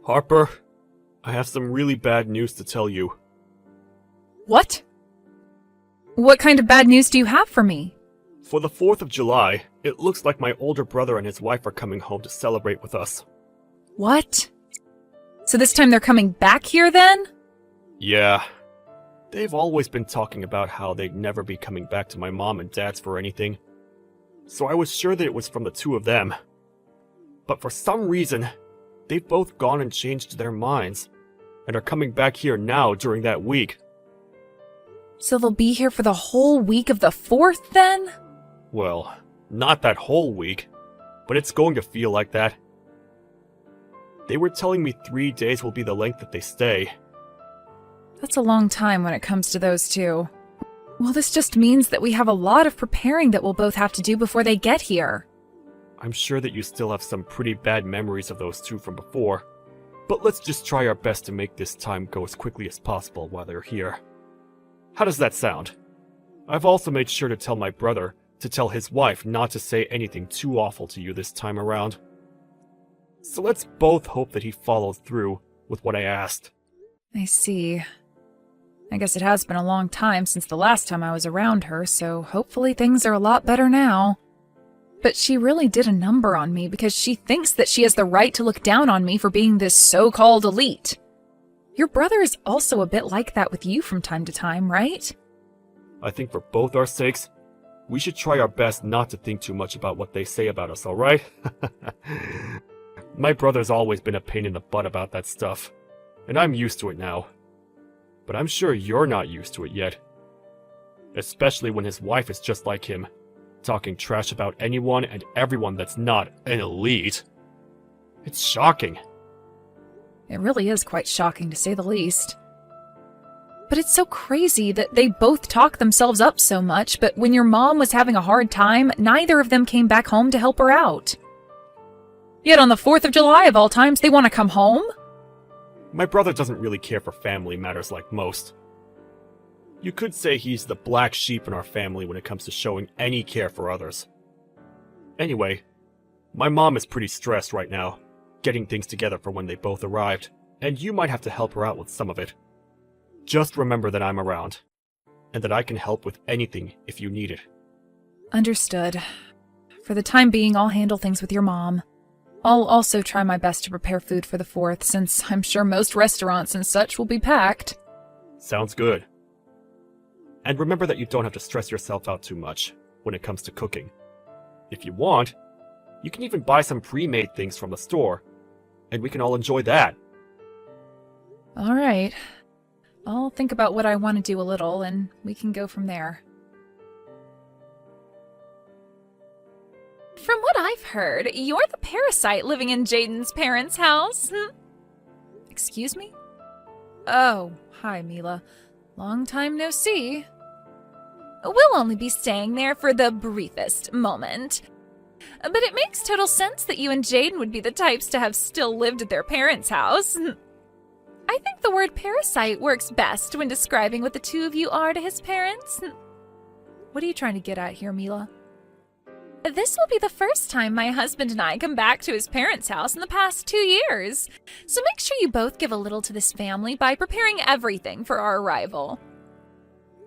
Harper, I have some really bad news to tell you. What? What kind of bad news do you have for me? For the 4th of July, it looks like my older brother and his wife are coming home to celebrate with us. What? So this time they're coming back here then? Yeah. They've always been talking about how they'd never be coming back to my mom and dad's for anything. So I was sure that it was from the two of them. But for some reason, they've both gone and changed their minds, and are coming back here now during that week. So they'll be here for the whole week of the 4th then? Well, not that whole week, but it's going to feel like that. They were telling me 3 days will be the length that they stay. That's a long time when it comes to those two. Well, this just means that we have a lot of preparing that we'll both have to do before they get here. I'm sure that you still have some pretty bad memories of those two from before, but let's just try our best to make this time go as quickly as possible while they're here. How does that sound? I've also made sure to tell my brother to tell his wife not to say anything too awful to you this time around. So let's both hope that he follows through with what I asked. I see. I guess it has been a long time since the last time I was around her, so hopefully things are a lot better now. But she really did a number on me because she thinks that she has the right to look down on me for being this so-called elite. Your brother is also a bit like that with you from time to time, right? I think for both our sakes, we should try our best not to think too much about what they say about us, alright? My brother's always been a pain in the butt about that stuff, and I'm used to it now. But I'm sure you're not used to it yet. Especially when his wife is just like him, talking trash about anyone and everyone that's not an elite. It's shocking. It really is quite shocking, to say the least. But it's so crazy that they both talk themselves up so much, but when your mom was having a hard time, neither of them came back home to help her out. Yet on the 4th of July of all times, they want to come home? My brother doesn't really care for family matters like most. You could say he's the black sheep in our family when it comes to showing any care for others. Anyway, my mom is pretty stressed right now, getting things together for when they both arrived, and you might have to help her out with some of it. Just remember that I'm around, and that I can help with anything if you need it. Understood. For the time being, I'll handle things with your mom. I'll also try my best to prepare food for the 4th, since I'm sure most restaurants and such will be packed. Sounds good. And remember that you don't have to stress yourself out too much when it comes to cooking. If you want, you can even buy some pre-made things from the store, and we can all enjoy that. Alright. I'll think about what I want to do a little, and we can go from there. From what I've heard, you're the parasite living in Jaden's parents' house. Excuse me? Oh, hi, Mila. Long time no see. We'll only be staying there for the briefest moment. But it makes total sense that you and Jaden would be the types to have still lived at their parents' house. I think the word parasite works best when describing what the two of you are to his parents. What are you trying to get at here, Mila? This will be the first time my husband and I come back to his parents' house in the past 2 years. So make sure you both give a little to this family by preparing everything for our arrival.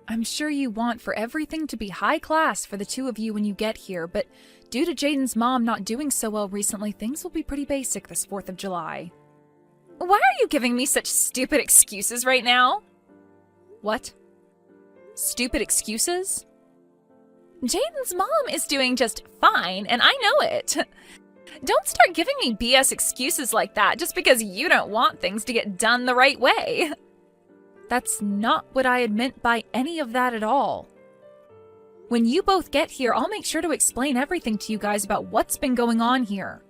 I'm sure you want for everything to be high class for the two of you when you get here, but due to Jaden's mom not doing so well recently, things will be pretty basic this 4th of July. Why are you giving me such stupid excuses right now? What? Stupid excuses? Jaden's mom is doing just fine, and I know it. Don't start giving me BS excuses like that just because you don't want things to get done the right way. That's not what I had meant by any of that at all. When you both get here, I'll make sure to explain everything to you guys about what's been going on here.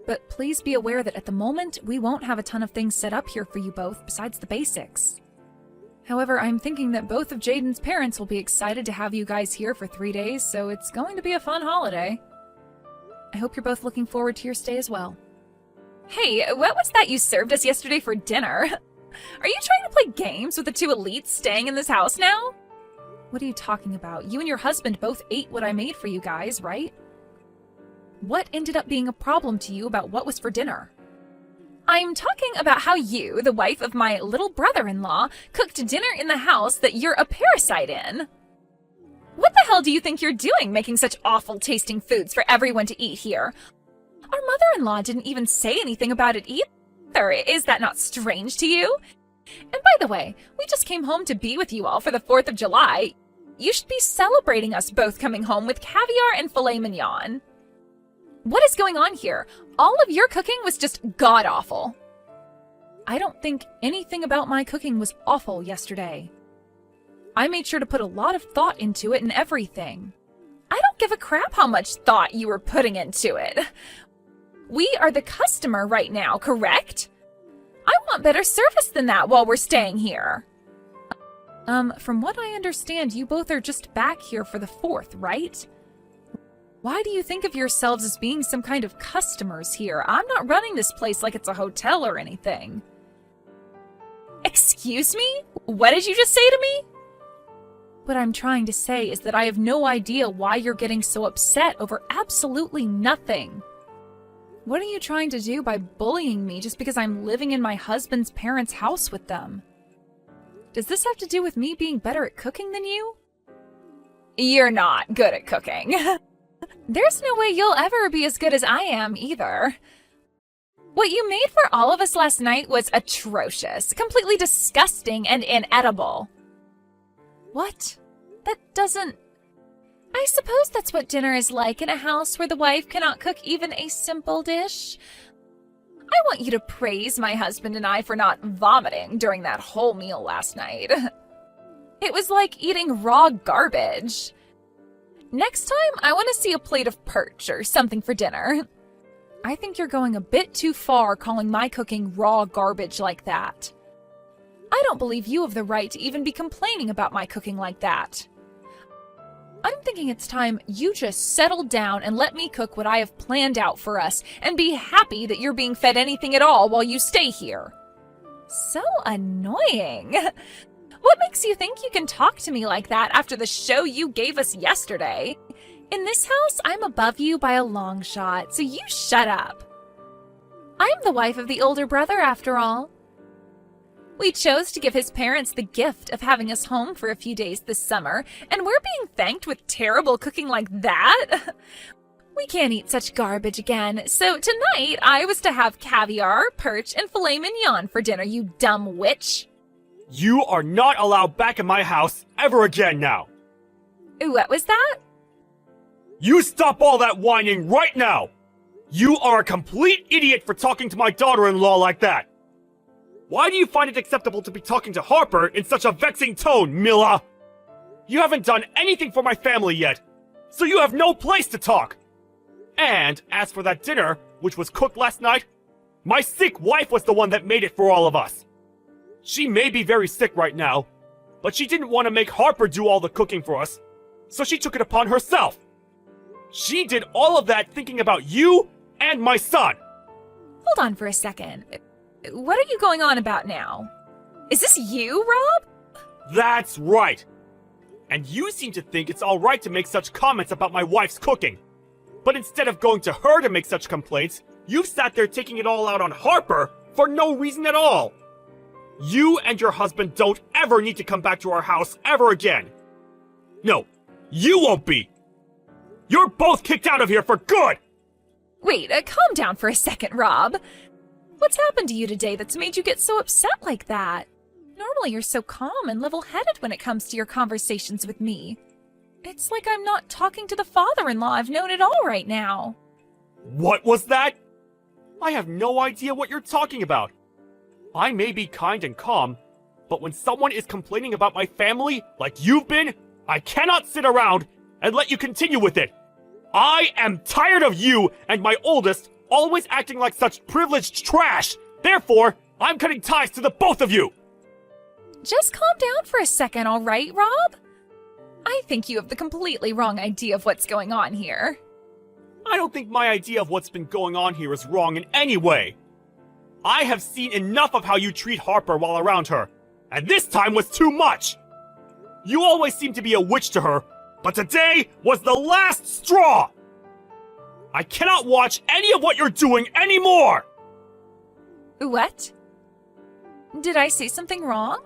But please be aware that at the moment, we won't have a ton of things set up here for you both besides the basics. However, I'm thinking that both of Jaden's parents will be excited to have you guys here for 3 days, so it's going to be a fun holiday. I hope you're both looking forward to your stay as well. Hey, what was that you served us yesterday for dinner? Are you trying to play games with the two elites staying in this house now? What are you talking about? You and your husband both ate what I made for you guys, right? What ended up being a problem to you about what was for dinner? I'm talking about how you, the wife of my little brother-in-law, cooked dinner in the house that you're a parasite in. What the hell do you think you're doing, making such awful-tasting foods for everyone to eat here? Our mother-in-law didn't even say anything about it either. Is that not strange to you? And by the way, we just came home to be with you all for the 4th of July. You should be celebrating us both coming home with caviar and filet mignon. What is going on here? All of your cooking was just god-awful. I don't think anything about my cooking was awful yesterday. I made sure to put a lot of thought into it and everything. I don't give a crap how much thought you were putting into it. We are the customer right now, correct? I want better service than that while we're staying here. From what I understand, you both are just back here for the 4th, right? Why do you think of yourselves as being some kind of customers here? I'm not running this place like it's a hotel or anything. Excuse me? What did you just say to me? What I'm trying to say is that I have no idea why you're getting so upset over absolutely nothing. What are you trying to do by bullying me just because I'm living in my husband's parents' house with them? Does this have to do with me being better at cooking than you? You're not good at cooking. There's no way you'll ever be as good as I am either. What you made for all of us last night was atrocious, completely disgusting and inedible. What? That doesn't... I suppose that's what dinner is like in a house where the wife cannot cook even a simple dish. I want you to praise my husband and I for not vomiting during that whole meal last night. It was like eating raw garbage. Next time, I want to see a plate of perch or something for dinner. I think you're going a bit too far calling my cooking raw garbage like that. I don't believe you have the right to even be complaining about my cooking like that. I'm thinking it's time you just settle down and let me cook what I have planned out for us and be happy that you're being fed anything at all while you stay here. So annoying. What makes you think you can talk to me like that after the show you gave us yesterday? In this house, I'm above you by a long shot, so you shut up. I'm the wife of the older brother, after all. We chose to give his parents the gift of having us home for a few days this summer, and we're being thanked with terrible cooking like that? We can't eat such garbage again, so tonight I was to have caviar, perch, and filet mignon for dinner, you dumb witch. You are not allowed back in my house ever again now! What was that? You stop all that whining right now! You are a complete idiot for talking to my daughter-in-law like that! Why do you find it acceptable to be talking to Harper in such a vexing tone, Mila? You haven't done anything for my family yet, so you have no place to talk! And as for that dinner, which was cooked last night, my sick wife was the one that made it for all of us. She may be very sick right now, but she didn't want to make Harper do all the cooking for us, so she took it upon herself. She did all of that thinking about you and my son. Hold on for a second. What are you going on about now? Is this you, Rob? That's right. And you seem to think it's alright to make such comments about my wife's cooking. But instead of going to her to make such complaints, you've sat there taking it all out on Harper for no reason at all. You and your husband don't ever need to come back to our house ever again. No, you won't be. You're both kicked out of here for good! Wait, calm down for a second, Rob. What's happened to you today that's made you get so upset like that? Normally you're so calm and level-headed when it comes to your conversations with me. It's like I'm not talking to the father-in-law I've known at all right now. What was that? I have no idea what you're talking about. I may be kind and calm, but when someone is complaining about my family, like you've been, I cannot sit around and let you continue with it. I am tired of you and my oldest always acting like such privileged trash. Therefore, I'm cutting ties to the both of you. Just calm down for a second, all right, Rob? I think you have the completely wrong idea of what's going on here. I don't think my idea of what's been going on here is wrong in any way. I have seen enough of how you treat Harper while around her, and this time was too much. You always seem to be a witch to her, but today was the last straw. I cannot watch any of what you're doing anymore. What? Did I say something wrong?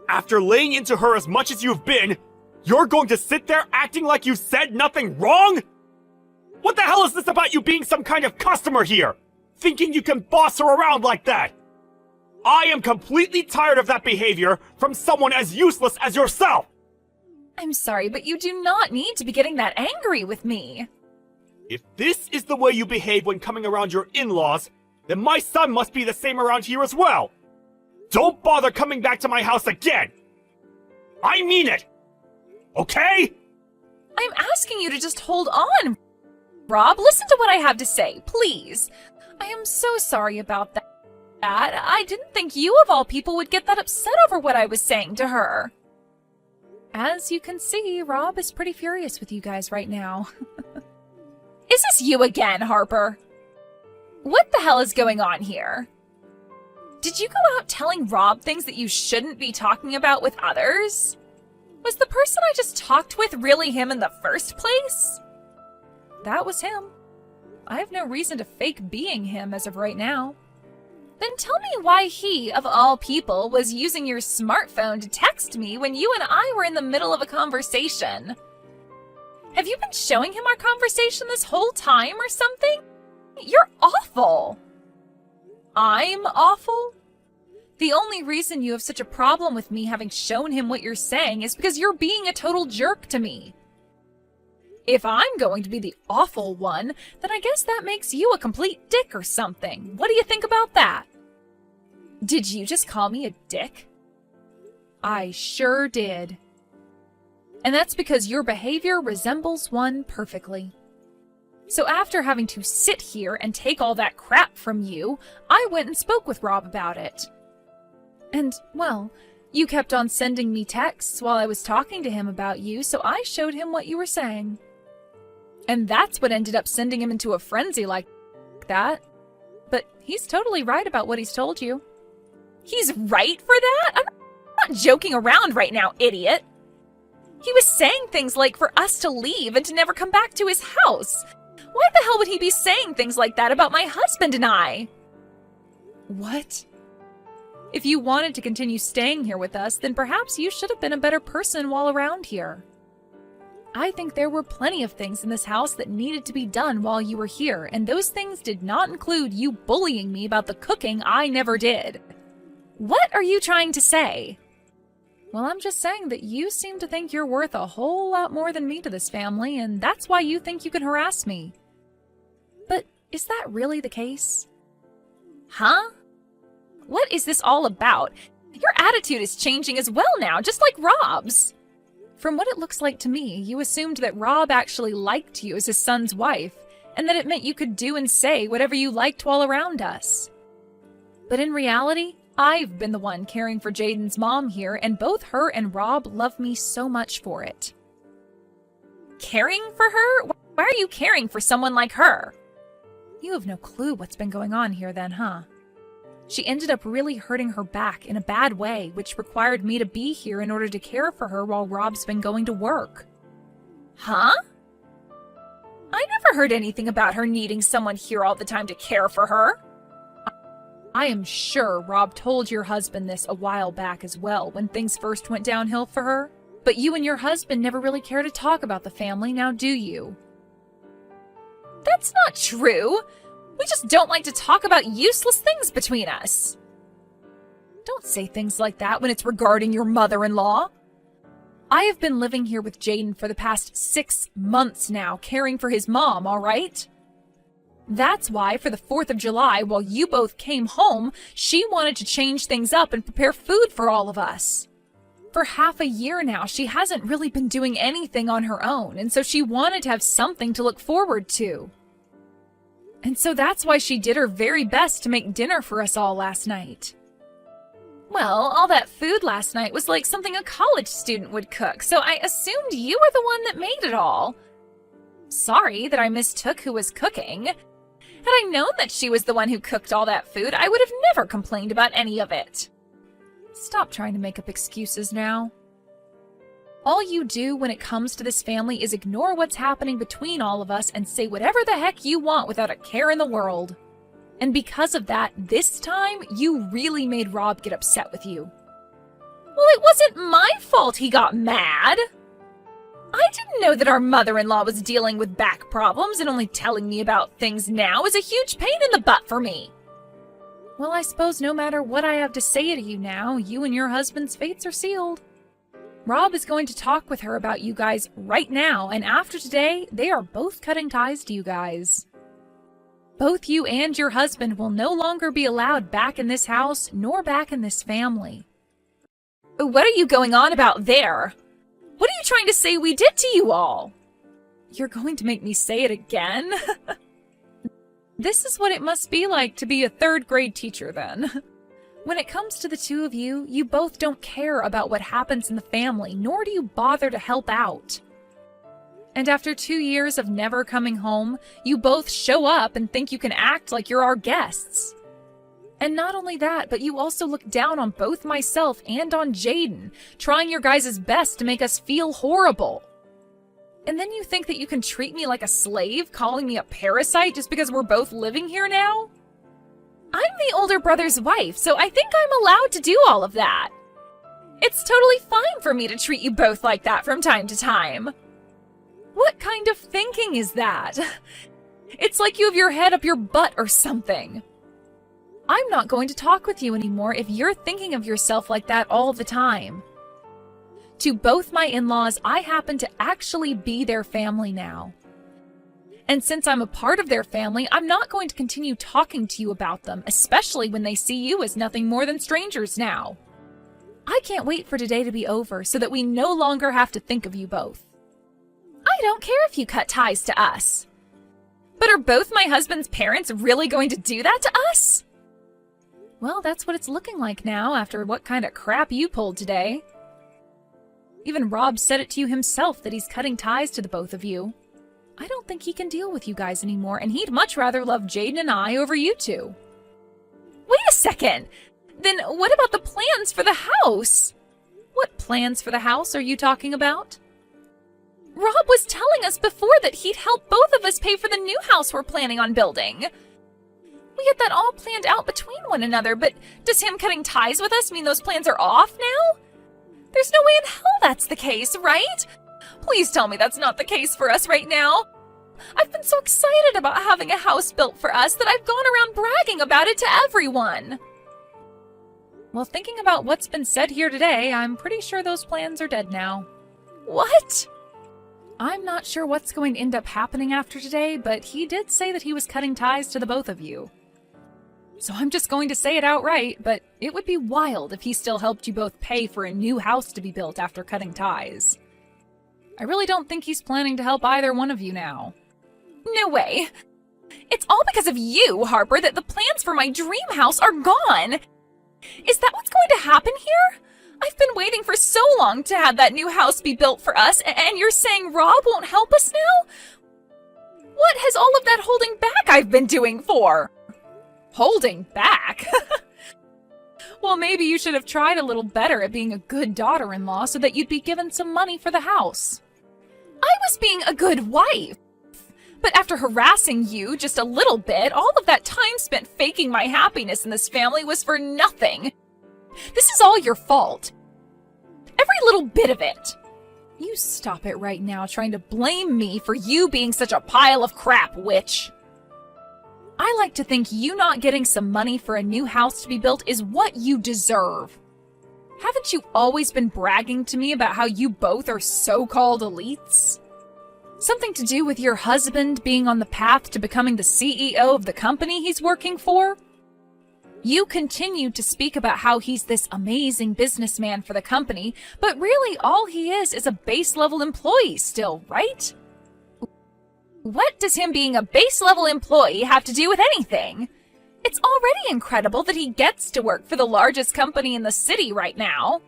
After laying into her as much as you've been, you're going to sit there acting like you said nothing wrong? What the hell is this about you being some kind of customer here? Thinking you can boss her around like that? I am completely tired of that behavior from someone as useless as yourself! I'm sorry, but you do not need to be getting that angry with me. If this is the way you behave when coming around your in-laws, then my son must be the same around here as well! Don't bother coming back to my house again! I mean it! Okay? I'm asking you to just hold on. Rob, listen to what I have to say, please. I am so sorry about that. I didn't think you of all people would get that upset over what I was saying to her. As you can see, Rob is pretty furious with you guys right now. Is this you again, Harper? What the hell is going on here? Did you go out telling Rob things that you shouldn't be talking about with others? Was the person I just talked with really him in the first place? That was him. I have no reason to fake being him as of right now. Then tell me why he, of all people, was using your smartphone to text me when you and I were in the middle of a conversation. Have you been showing him our conversation this whole time or something? You're awful. I'm awful? The only reason you have such a problem with me having shown him what you're saying is because you're being a total jerk to me. If I'm going to be the awful one, then I guess that makes you a complete dick or something. What do you think about that? Did you just call me a dick? I sure did. And that's because your behavior resembles one perfectly. So after having to sit here and take all that crap from you, I went and spoke with Rob about it. And, well, you kept on sending me texts while I was talking to him about you, so I showed him what you were saying. And that's what ended up sending him into a frenzy like that. But he's totally right about what he's told you. He's right for that? I'm not joking around right now, idiot. He was saying things like for us to leave and to never come back to his house. Why the hell would he be saying things like that about my husband and I? What? If you wanted to continue staying here with us, then perhaps you should have been a better person while around here. I think there were plenty of things in this house that needed to be done while you were here, and those things did not include you bullying me about the cooking I never did. What are you trying to say? Well, I'm just saying that you seem to think you're worth a whole lot more than me to this family, and that's why you think you can harass me. But is that really the case? Huh? What is this all about? Your attitude is changing as well now, just like Rob's. From what it looks like to me, you assumed that Rob actually liked you as his son's wife, and that it meant you could do and say whatever you liked while around us. But in reality, I've been the one caring for Jaden's mom here, and both her and Rob love me so much for it. Caring for her? Why are you caring for someone like her? You have no clue what's been going on here then, huh? She ended up really hurting her back in a bad way, which required me to be here in order to care for her while Rob's been going to work. Huh? I never heard anything about her needing someone here all the time to care for her. I am sure Rob told your husband this a while back as well, when things first went downhill for her. But you and your husband never really care to talk about the family, now do you? That's not true. We just don't like to talk about useless things between us. Don't say things like that when it's regarding your mother-in-law. I have been living here with Jaden for the past 6 months now, caring for his mom, all right? That's why, for the 4th of July, while you both came home, she wanted to change things up and prepare food for all of us. For half a year now, she hasn't really been doing anything on her own, and so she wanted to have something to look forward to. And so that's why she did her very best to make dinner for us all last night. Well, all that food last night was like something a college student would cook, so I assumed you were the one that made it all. Sorry that I mistook who was cooking. Had I known that she was the one who cooked all that food, I would have never complained about any of it. Stop trying to make up excuses now. All you do when it comes to this family is ignore what's happening between all of us and say whatever the heck you want without a care in the world. And because of that, this time, you really made Rob get upset with you. Well, it wasn't my fault he got mad. I didn't know that our mother-in-law was dealing with back problems, and only telling me about things now is a huge pain in the butt for me. Well, I suppose no matter what I have to say to you now, you and your husband's fates are sealed. Rob is going to talk with her about you guys right now, and after today, they are both cutting ties to you guys. Both you and your husband will no longer be allowed back in this house, nor back in this family. What are you going on about there? What are you trying to say we did to you all? You're going to make me say it again? This is what it must be like to be a third-grade teacher, then. When it comes to the two of you, you both don't care about what happens in the family, nor do you bother to help out. And after 2 years of never coming home, you both show up and think you can act like you're our guests. And not only that, but you also look down on both myself and on Jaden, trying your guys' best to make us feel horrible. And then you think that you can treat me like a slave, calling me a parasite just because we're both living here now? I'm the older brother's wife, so I think I'm allowed to do all of that. It's totally fine for me to treat you both like that from time to time. What kind of thinking is that? It's like you have your head up your butt or something. I'm not going to talk with you anymore if you're thinking of yourself like that all the time. To both my in-laws, I happen to actually be their family now. And since I'm a part of their family, I'm not going to continue talking to you about them, especially when they see you as nothing more than strangers now. I can't wait for today to be over so that we no longer have to think of you both. I don't care if you cut ties to us. But are both my husband's parents really going to do that to us? Well, that's what it's looking like now after what kind of crap you pulled today. Even Rob said it to you himself that he's cutting ties to the both of you. I don't think he can deal with you guys anymore, and he'd much rather love Jaden and I over you two. Wait a second! Then what about the plans for the house? What plans for the house are you talking about? Rob was telling us before that he'd help both of us pay for the new house we're planning on building. We had that all planned out between one another, but does him cutting ties with us mean those plans are off now? There's no way in hell that's the case, right? Please tell me that's not the case for us right now. I've been so excited about having a house built for us that I've gone around bragging about it to everyone. Well, thinking about what's been said here today, I'm pretty sure those plans are dead now. What? I'm not sure what's going to end up happening after today, but he did say that he was cutting ties to the both of you. So I'm just going to say it outright, but it would be wild if he still helped you both pay for a new house to be built after cutting ties. I really don't think he's planning to help either one of you now. No way. It's all because of you, Harper, that the plans for my dream house are gone. Is that what's going to happen here? I've been waiting for so long to have that new house be built for us, and you're saying Rob won't help us now? What has all of that holding back I've been doing for? Holding back? Well, maybe you should have tried a little better at being a good daughter-in-law so that you'd be given some money for the house. I was being a good wife. But after harassing you just a little bit, all of that time spent faking my happiness in this family was for nothing. This is all your fault. Every little bit of it. You stop it right now trying to blame Blame me for you being such a pile of crap, witch. I like to think you not getting some money for a new house to be built is what you deserve. Haven't you always been bragging to me about how you both are so-called elites? Something to do with your husband being on the path to becoming the CEO of the company he's working for? You continue to speak about how he's this amazing businessman for the company, but really all he is a base-level employee still, right? What does him being a base-level employee have to do with anything? It's already incredible that he gets to work for the largest company in the city right now.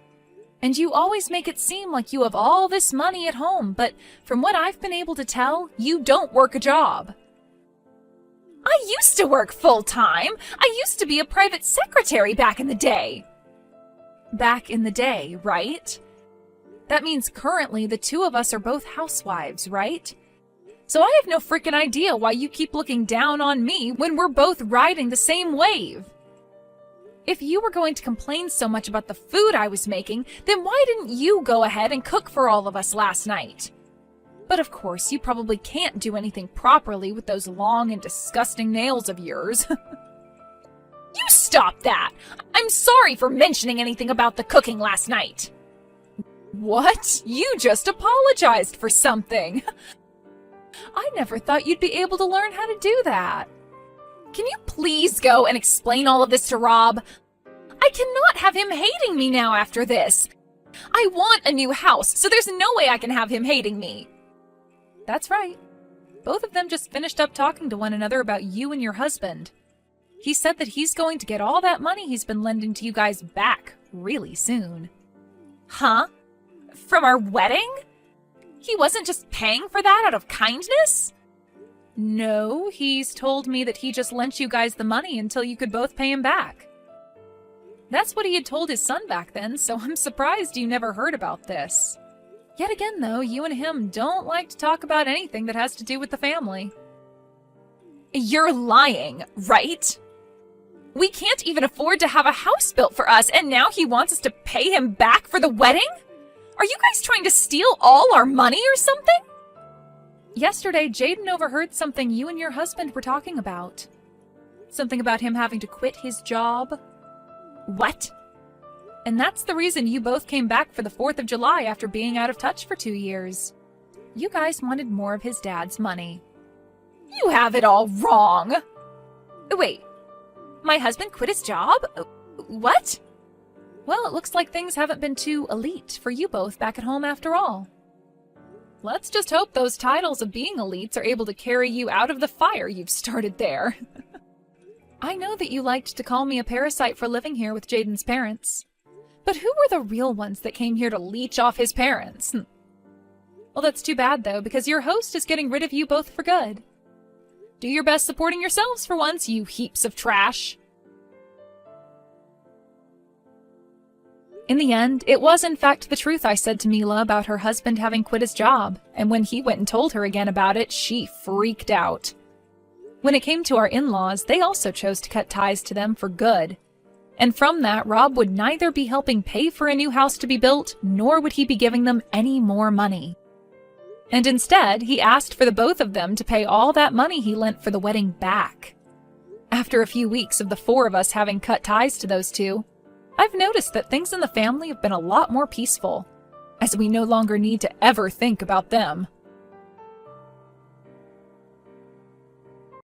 And you always make it seem like you have all this money at home, but from what I've been able to tell, you don't work a job. I used to work full-time. I used to be a private secretary back in the day. Back in the day, right? That means currently the two of us are both housewives, right? So I have no frickin' idea why you keep looking down on me when we're both riding the same wave. If you were going to complain so much about the food I was making, then why didn't you go ahead and cook for all of us last night? But of course, you probably can't do anything properly with those long and disgusting nails of yours. You stop that! I'm sorry for mentioning anything about the cooking last night. What? You just apologized for something. I never thought you'd be able to learn how to do that. Can you please go and explain all of this to Rob? I cannot have him hating me now after this. I want a new house, so there's no way I can have him hating me. That's right. Both of them just finished up talking to one another about you and your husband. He said that he's going to get all that money he's been lending to you guys back really soon. Huh? From our wedding? He wasn't just paying for that out of kindness? No, he's told me that he just lent you guys the money until you could both pay him back. That's what he had told his son back then, so I'm surprised you never heard about this. Yet again, though, you and him don't like to talk about anything that has to do with the family. You're lying, right? We can't even afford to have a house built for us, and now he wants us to pay him back for the wedding? Are you guys trying to steal all our money or something? Yesterday, Jaden overheard something you and your husband were talking about. Something about him having to quit his job. What? And that's the reason you both came back for the 4th of July after being out of touch for 2 years. You guys wanted more of his dad's money. You have it all wrong. Wait, my husband quit his job? What? Well, it looks like things haven't been too elite for you both back at home after all. Let's just hope those titles of being elites are able to carry you out of the fire you've started there. I know that you liked to call me a parasite for living here with Jaden's parents. But who were the real ones that came here to leech off his parents? Well, that's too bad, though, because your host is getting rid of you both for good. Do your best supporting yourselves for once, you heaps of trash. In the end, it was in fact the truth I said to Mila about her husband having quit his job, and when he went and told her again about it, she freaked out. When it came to our in-laws, they also chose to cut ties to them for good. And from that, Rob would neither be helping pay for a new house to be built, nor would he be giving them any more money. And instead, he asked for the both of them to pay all that money he lent for the wedding back. After a few weeks of the 4 of us having cut ties to those two, I've noticed that things in the family have been a lot more peaceful, as we no longer need to ever think about them.